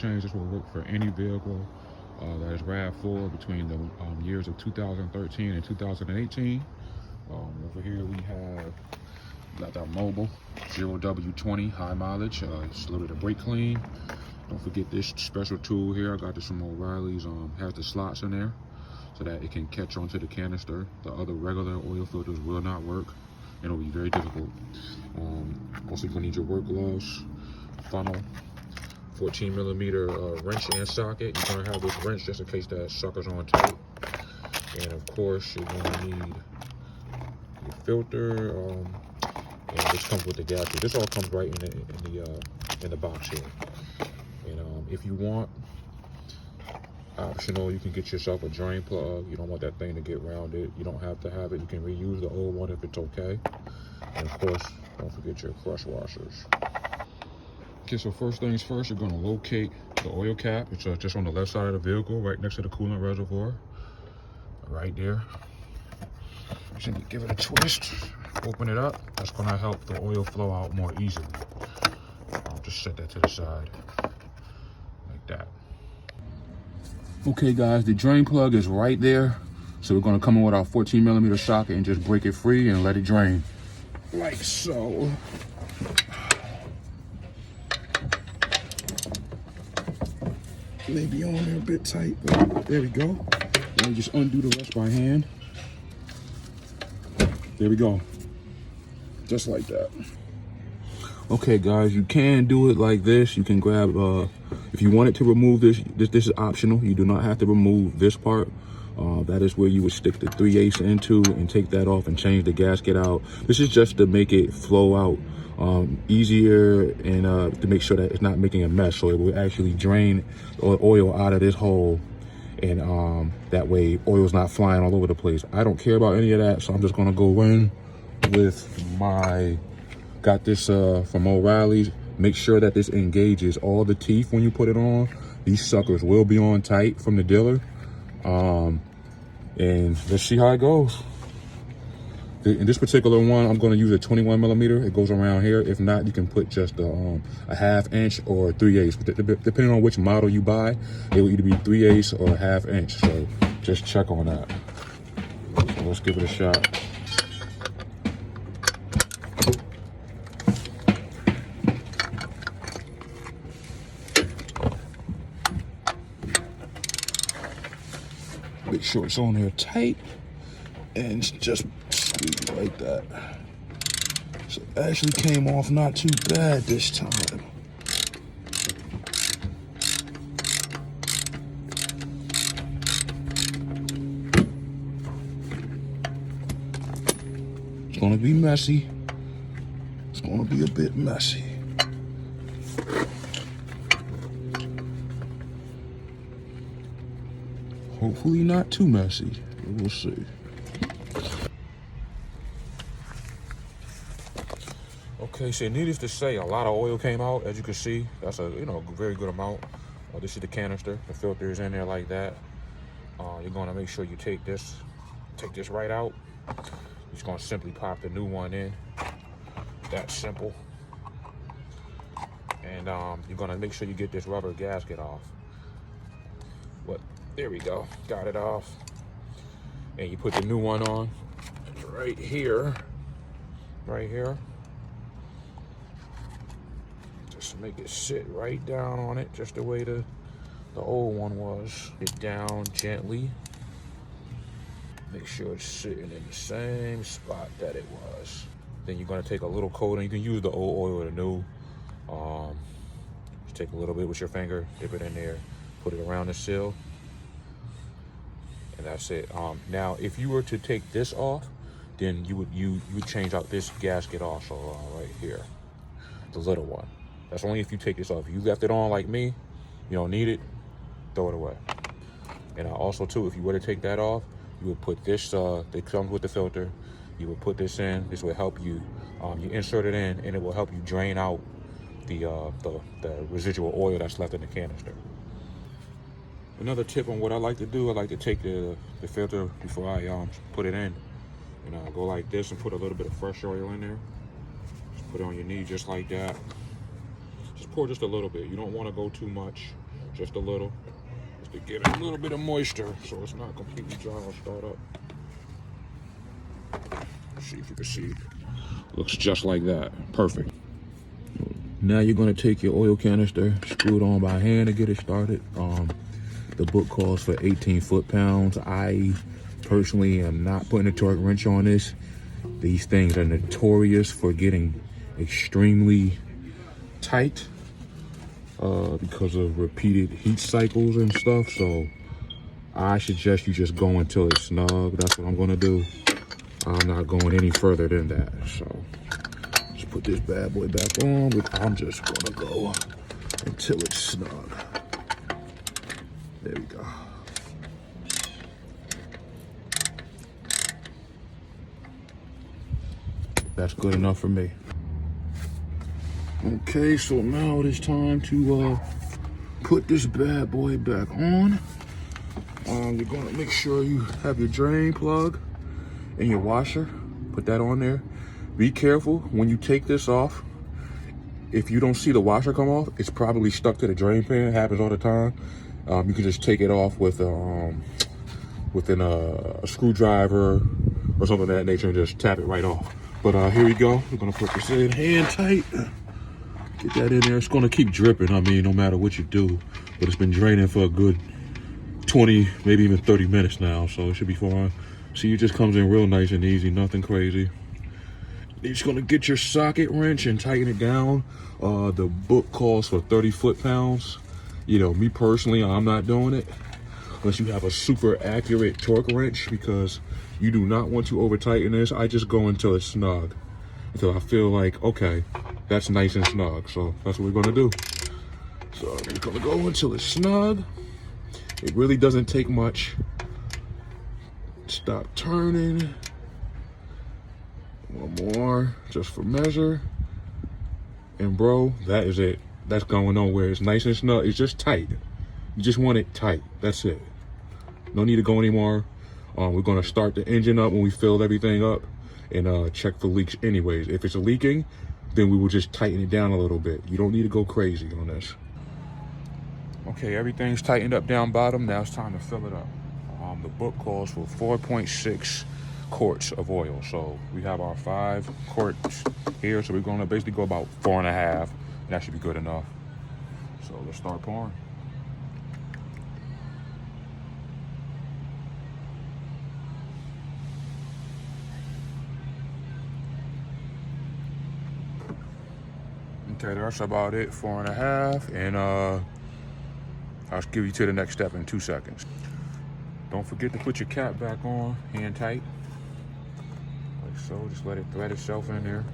Change this will work for any vehicle that is RAV4 between the years of 2013 and 2018. Over here we have got our mobile 0W20 high mileage. It's loaded a brake clean. Don't forget this special tool here. I got this from O'Reilly's. Has the slots in there so that it can catch onto the canister. The other regular oil filters will not work, and it'll be very difficult. Also, you're gonna need your work gloves, funnel, 14 millimeter wrench and socket. You're gonna have this wrench just in case that sucker's on tight. And of course, you're gonna need your filter. And this comes with the gasket. This all comes right in the box here. And if you want, optional, you can get yourself a drain plug. You don't want that thing to get rounded. You don't have to have it. You can reuse the old one if it's okay. And of course, don't forget your crush washers. Okay, so first things first, you're going to locate the oil cap. It's just on the left side of the vehicle, right next to the coolant reservoir, right there. Simply give it a twist, open it up. That's going to help the oil flow out more easily. I'll just set that to the side, like that. Okay guys, the drain plug is right there. So we're going to come in with our 14 millimeter socket and just break it free and let it drain, like so. Maybe on there a bit tight, but there we go. And just undo the rest by hand. There we go. Just like that. Okay guys, you can do it like this. You can grab, if you wanted to remove this is optional. You do not have to remove this part. That is where you would stick the 3/8 into and take that off and change the gasket out. This is just to make it flow out easier and to make sure that it's not making a mess, so it will actually drain oil out of this hole, and that way oil's not flying all over the place. I don't care about any of that, so I'm just gonna go in with my, got this from O'Reilly's. Make sure that this engages all the teeth when you put it on. These suckers will be on tight from the dealer, and let's see how it goes. In this particular one, I'm going to use a 21 millimeter. It goes around here. If not, you can put just a 1/2 inch or 3/8. Depending on which model you buy, it will either be 3/8 or a 1/2 inch. So just check on that. So let's give it a shot. Make sure it's on there tight and just squeeze like that. So it actually came off not too bad this time. It's gonna be messy. It's gonna be a bit messy. Hopefully not too messy. We'll see. Okay, so needless to say, a lot of oil came out. As you can see, that's a very good amount. This is the canister. The filter is in there like that. You're gonna make sure you take this right out. You're just gonna simply pop the new one in. That's simple. And you're gonna make sure you get this rubber gasket off. There we go, got it off. And you put the new one on right here. Just make it sit right down on it, just the way the old one was. It down gently. Make sure it's sitting in the same spot that it was. Then you're gonna take a little coating. You can use the old oil or the new. Just take a little bit with your finger, dip it in there, put it around the seal. And that's it. Now, if you were to take this off, then you would change out this gasket also right here, the little one. That's only if you take this off. If you left it on like me, you don't need it, throw it away. And also too, if you were to take that off, you would put this. That comes with the filter. You would put this in. This will help you. You insert it in, and it will help you drain out the residual oil that's left in the canister. Another tip on what I like to do, I like to take the filter before I put it in. And I go like this and put a little bit of fresh oil in there. Just put it on your knee just like that. Just pour just a little bit. You don't want to go too much. just a little, just to get a little bit of moisture so it's not completely dry. I'll start up. See if you can see. Looks just like that. Perfect. Now you're gonna take your oil canister, screw it on by hand to get it started. The book calls for 18 foot-pounds. I personally am not putting a torque wrench on this. These things are notorious for getting extremely tight because of repeated heat cycles and stuff. So I suggest you just go until it's snug. That's what I'm gonna do. I'm not going any further than that. So just put this bad boy back on, but I'm just gonna go until it's snug. There we go. That's good enough for me. Okay, so now it is time to put this bad boy back on. You're gonna make sure you have your drain plug and your washer. Put that on there. Be careful when you take this off. If you don't see the washer come off, it's probably stuck to the drain pan. It happens all the time. You can just take it off with within a screwdriver or something of that nature and just tap it right off. But here we go. We're gonna put this in hand tight. Get that in there. It's gonna keep dripping. I mean, no matter what you do, but it's been draining for a good 20, maybe even 30 minutes now, so it should be fine. See, it just comes in real nice and easy, nothing crazy. You're just gonna get your socket wrench and tighten it down. The book calls for 30 foot-pounds. You know, me personally, I'm not doing it unless you have a super accurate torque wrench, because you do not want to over tighten this. I just go until it's snug, until I feel like, okay, that's nice and snug. So that's what we're gonna do. So I'm just gonna go until it's snug. It really doesn't take much. Stop turning. One more, just for measure. And bro, that is it. That's going nowhere. It's nice and snug. It's just tight. You just want it tight. That's it. No need to go anymore. We're gonna start the engine up when we fill everything up and check for leaks anyways. If it's leaking, then we will just tighten it down a little bit. You don't need to go crazy on this. Okay, everything's tightened up down bottom. Now it's time to fill it up. The book calls for 4.6 quarts of oil. So we have our 5 quarts here. So we're gonna basically go about 4.5. And that should be good enough. So let's start pouring. Okay, that's about it, 4.5. And I'll give you to the next step in 2 seconds. Don't forget to put your cap back on, hand tight. Like so, just let it thread itself in there.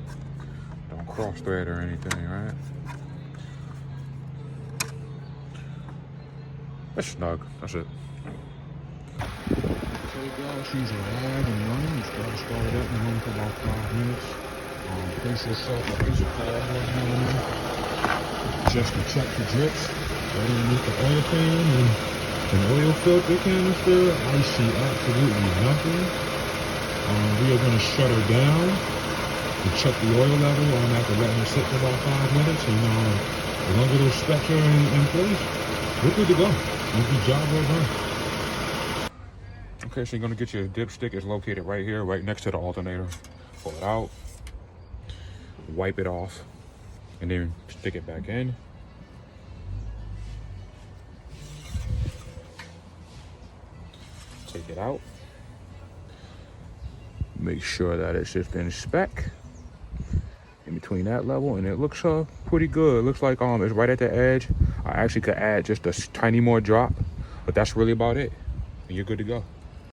Don't cross thread or anything, right? That's snug, that's it. Okay guys, she's alive and running. Just gotta start it up and run for about 5 minutes. Place yourself a piece of cardboard on just to check the drips. Right underneath the oil pan and an oil filter canister. I see absolutely nothing. We are gonna shut her down to check the oil level after letting it sit for about 5 minutes. And as long as those specs are in place, we're good to go. Easy job well done. Okay, so you're gonna get your dipstick. It's located right here, right next to the alternator. Pull it out, wipe it off, and then stick it back in. Take it out. Make sure that it's just in spec in between that level, and it looks pretty good. It looks like it's right at the edge. I actually could add just a tiny more drop, but that's really about it, and you're good to go.